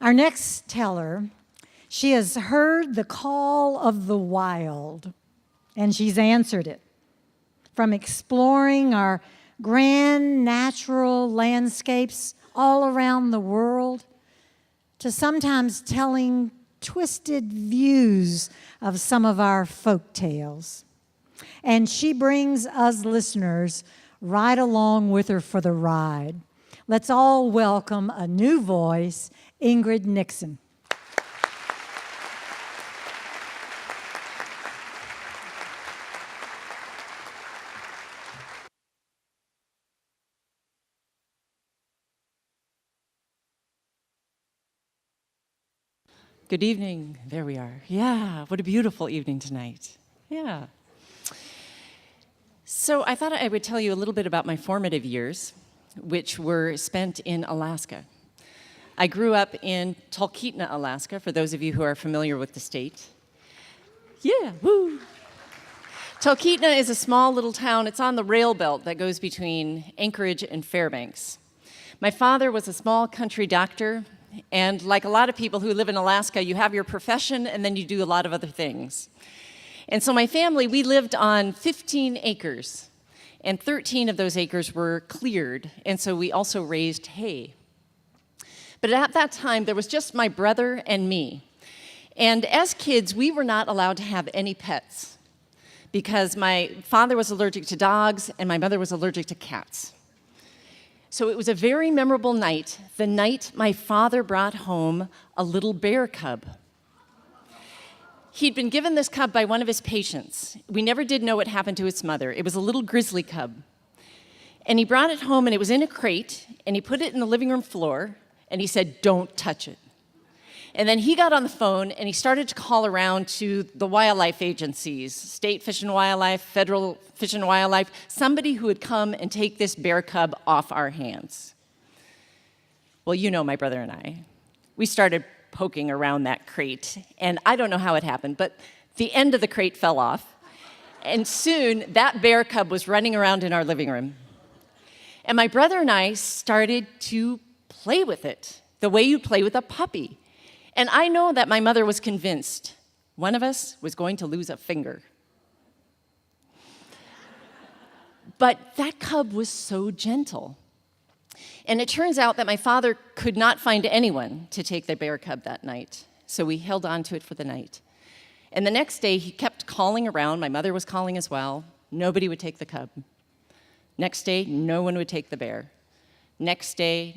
Our next teller, she has heard the call of the wild, and she's answered it. From exploring our grand natural landscapes all around the world to sometimes telling twisted views of some of our folk tales. And she brings us listeners right along with her for the ride. Let's all welcome a new voice, Ingrid Nixon. Good evening. There we are. Yeah, what a beautiful evening tonight. Yeah. So I thought I would tell you a little bit about my formative years, which were spent in Alaska. I grew up in Talkeetna, Alaska, for those of you who are familiar with the state. Yeah, woo! Talkeetna is a small little town. It's on the rail belt that goes between Anchorage and Fairbanks. My father was a small country doctor. And like a lot of people who live in Alaska, you have your profession and then you do a lot of other things. And so my family, we lived on 15 acres, and 13 of those acres were cleared, and so we also raised hay. But at that time, there was just my brother and me. And as kids, we were not allowed to have any pets because my father was allergic to dogs and my mother was allergic to cats. So it was a very memorable night, the night my father brought home a little bear cub. He'd been given this cub by one of his patients. We never did know what happened to its mother. It was a little grizzly cub. And he brought it home, and it was in a crate, and he put it in the living room floor, and he said, "Don't touch it." And then he got on the phone, and he started to call around to the wildlife agencies, State Fish and Wildlife, Federal Fish and Wildlife, somebody who would come and take this bear cub off our hands. Well, you know my brother and I. We started poking around that crate, and I don't know how it happened, but the end of the crate fell off, and soon that bear cub was running around in our living room. And my brother and I started to play with it, the way you play with a puppy. And I know that my mother was convinced one of us was going to lose a finger. But that cub was so gentle. And it turns out that my father could not find anyone to take the bear cub that night. So we held on to it for the night. And the next day, he kept calling around. My mother was calling as well. Nobody would take the cub. Next day, no one would take the bear. Next day.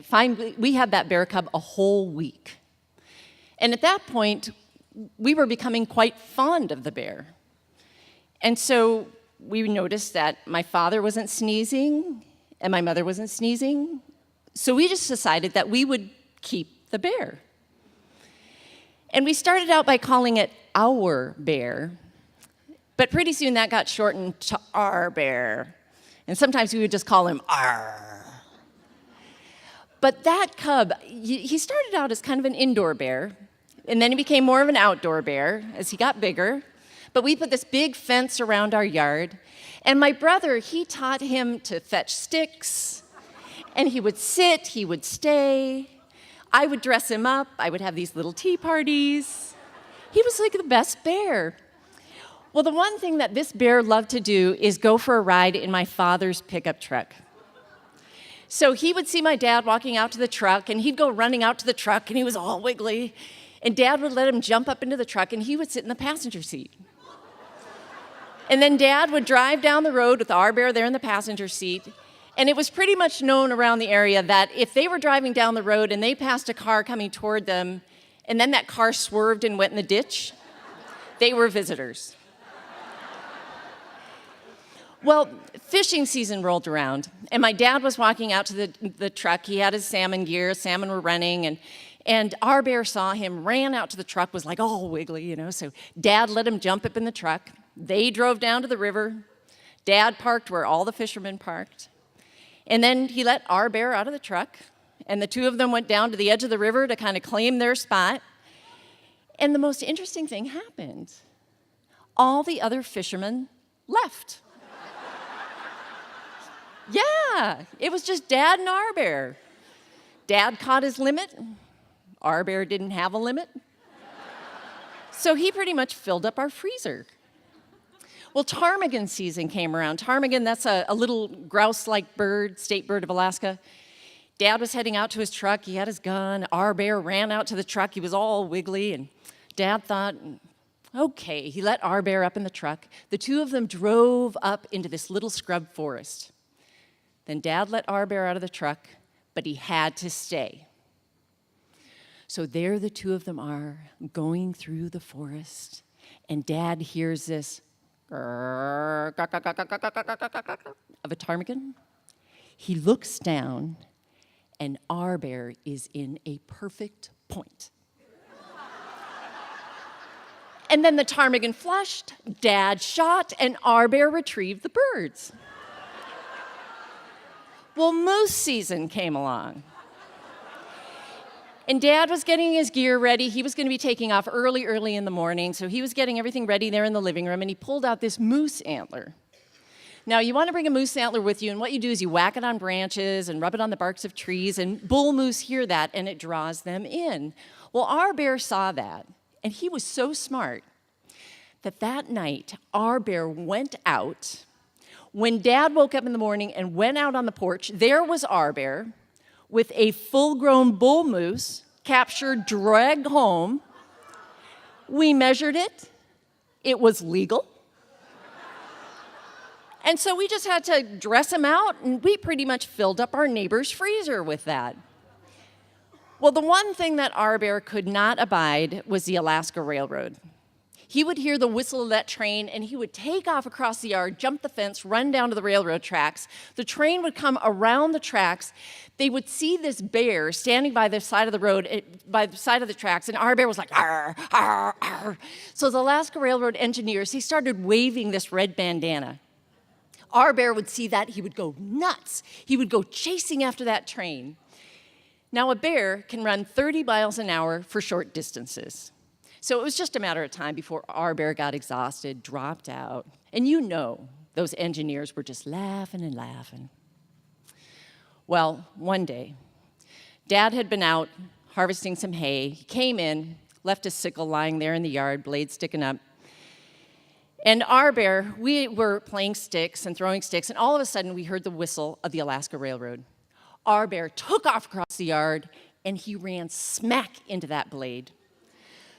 Finally, we had that bear cub a whole week. And at that point, we were becoming quite fond of the bear. And so we noticed that my father wasn't sneezing and my mother wasn't sneezing. So we just decided that we would keep the bear. And we started out by calling it our bear. But pretty soon that got shortened to our bear. And sometimes we would just call him Arr. But that cub, he started out as kind of an indoor bear, and then he became more of an outdoor bear as he got bigger. But we put this big fence around our yard, and my brother, he taught him to fetch sticks, and he would sit, he would stay. I would dress him up, I would have these little tea parties. He was like the best bear. Well, the one thing that this bear loved to do is go for a ride in my father's pickup truck. So he would see my dad walking out to the truck, and he'd go running out to the truck, and he was all wiggly. And Dad would let him jump up into the truck, and he would sit in the passenger seat. And then Dad would drive down the road with our bear there in the passenger seat. And it was pretty much known around the area that if they were driving down the road and they passed a car coming toward them, and then that car swerved and went in the ditch, they were visitors. Well, fishing season rolled around, and my dad was walking out to the truck. He had his salmon gear, salmon were running, and our bear saw him, ran out to the truck, was like all wiggly, so Dad let him jump up in the truck. They drove down to the river. Dad parked where all the fishermen parked. And then he let our bear out of the truck, and the two of them went down to the edge of the river to kind of claim their spot. And the most interesting thing happened. All the other fishermen left. Yeah, it was just Dad and our bear. Dad caught his limit, Our bear didn't have a limit. So he pretty much filled up our freezer. Well, ptarmigan season came around. Ptarmigan, that's a little grouse-like bird, state bird of Alaska. Dad was heading out to his truck. He had his gun. Our bear ran out to the truck. He was all wiggly, and Dad thought, okay. He let our bear up in the truck. The two of them drove up into this little scrub forest. Then Dad let our bear out of the truck, but he had to stay. So there the two of them are going through the forest, and Dad hears this of a ptarmigan. He looks down, and our bear is in a perfect point. And then the ptarmigan flushed, Dad shot, and our bear retrieved the birds. Well, moose season came along. And Dad was getting his gear ready. He was going to be taking off early in the morning, so he was getting everything ready there in the living room, and he pulled out this moose antler. Now, you want to bring a moose antler with you, and what you do is you whack it on branches and rub it on the barks of trees, and bull moose hear that, and it draws them in. Well, our bear saw that, and he was so smart that night, our bear went out. When Dad woke up in the morning and went out on the porch, there was our bear with a full-grown bull moose, captured, dragged home. We measured it. It was legal. And so we just had to dress him out, and we pretty much filled up our neighbor's freezer with that. Well, the one thing that our bear could not abide was the Alaska Railroad. He would hear the whistle of that train, and he would take off across the yard, jump the fence, run down to the railroad tracks. The train would come around the tracks. They would see this bear standing by the side of the road, by the side of the tracks, and our bear was like, arr, arr, arr. So the Alaska Railroad engineers, he started waving this red bandana. Our bear would see that, he would go nuts. He would go chasing after that train. Now, a bear can run 30 miles an hour for short distances. So it was just a matter of time before our bear got exhausted, dropped out. And you know, those engineers were just laughing and laughing. Well, one day, Dad had been out harvesting some hay. He came in, left his sickle lying there in the yard, blade sticking up. And our bear, we were playing sticks and throwing sticks, and all of a sudden we heard the whistle of the Alaska Railroad. Our bear took off across the yard, and he ran smack into that blade.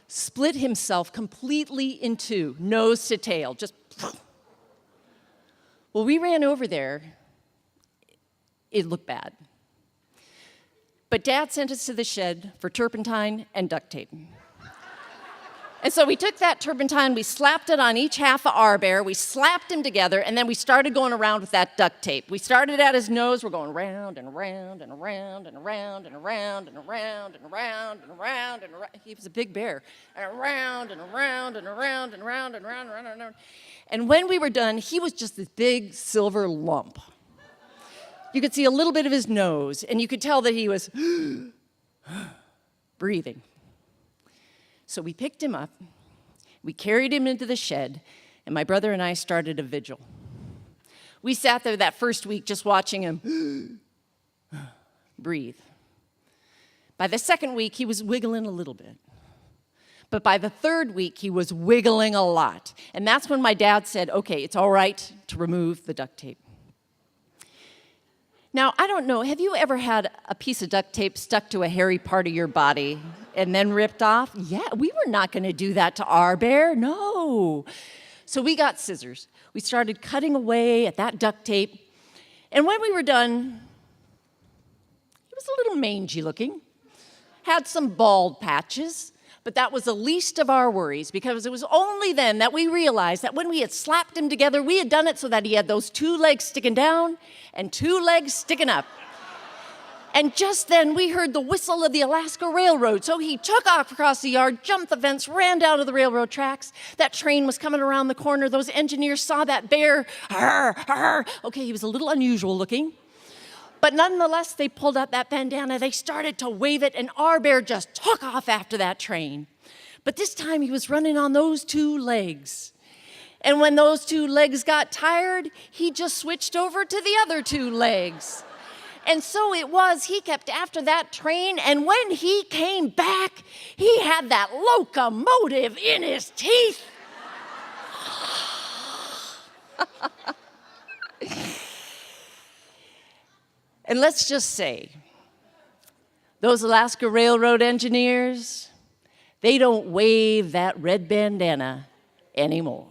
Split himself completely in two, nose to tail, just. Well, we ran over there. It looked bad. But Dad sent us to the shed for turpentine and duct tape. And so we took that turpentine, we slapped it on each half of our bear, we slapped him together, and then we started going around with that duct tape. We started at his nose, we're going round and around and around and around and around and around and around and around and around. He was a big bear. And around and around and around and around and around and around and around. And when we were done, he was just this big silver lump. You could see a little bit of his nose, and you could tell that he was breathing. So we picked him up, we carried him into the shed, and my brother and I started a vigil. We sat there that first week just watching him breathe. By the second week, he was wiggling a little bit. But by the third week, he was wiggling a lot. And that's when my dad said, okay, it's all right to remove the duct tape. Now, I don't know, have you ever had a piece of duct tape stuck to a hairy part of your body and then ripped off? Yeah, we were not going to do that to our bear, no. So we got scissors. We started cutting away at that duct tape. And when we were done, he was a little mangy looking, had some bald patches. But that was the least of our worries, because it was only then that we realized that when we had slapped him together, we had done it so that he had those two legs sticking down and two legs sticking up. And just then we heard the whistle of the Alaska Railroad. So he took off across the yard, jumped the fence, ran down to the railroad tracks. That train was coming around the corner. Those engineers saw that bear. Arr, arr. Okay, he was a little unusual looking. But nonetheless, they pulled out that bandana, they started to wave it, and our bear just took off after that train. But this time he was running on those two legs. And when those two legs got tired, he just switched over to the other two legs. And so it was, he kept after that train, and when he came back, he had that locomotive in his teeth. And let's just say, those Alaska Railroad engineers, they don't wave that red bandana anymore.